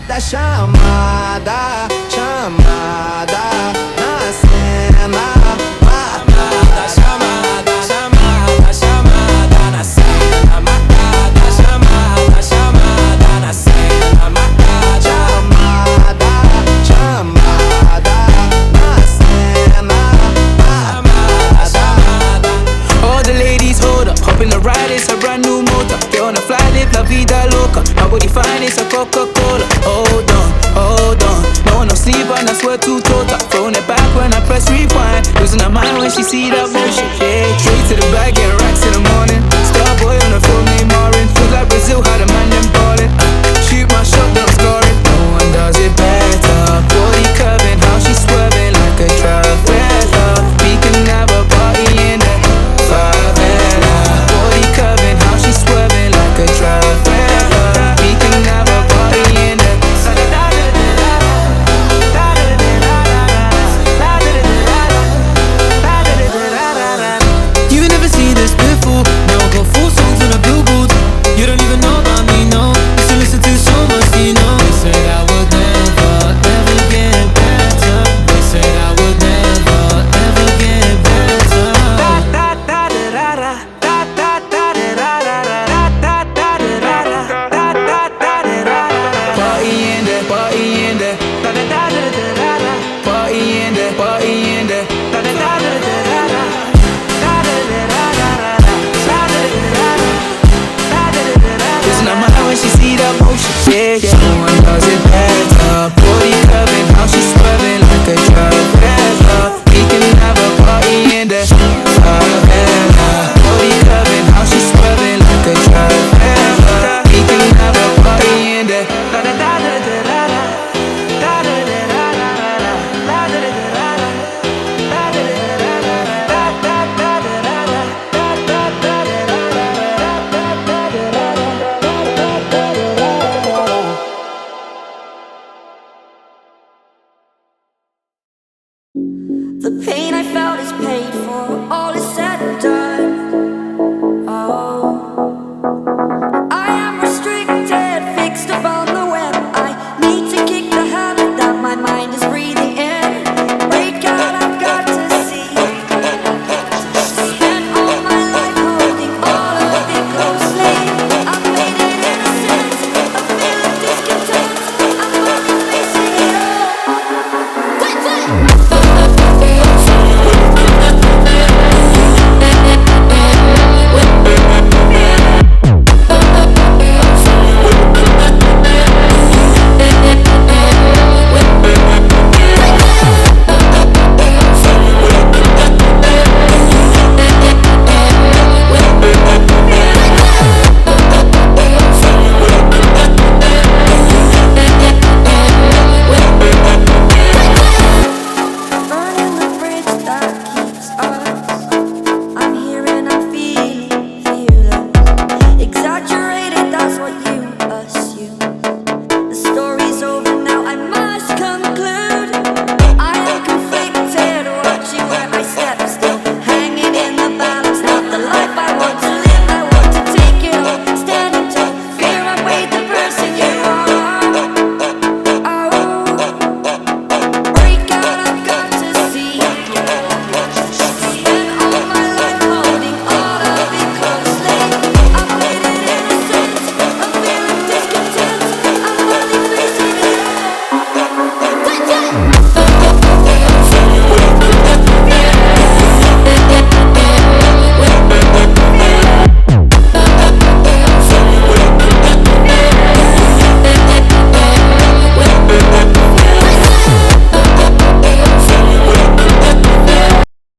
Da chamada, chamada na cena. Chamada, chamada, chamada, chamada na cena. Marcada, chamada, chamada na cena. Marcada, chamada, chamada na cena. Chamada, chamada. All the ladies hold up, hop in the ride, it's a brand new motor. Get on the fly, live la vida loca. My body fine, it's a Coca-Cola. Hold on, hold on. No one no sleep and I swear to total. Throwing it back when I press rewind. Losing her mind when she see that motion. Yeah, straight to the back and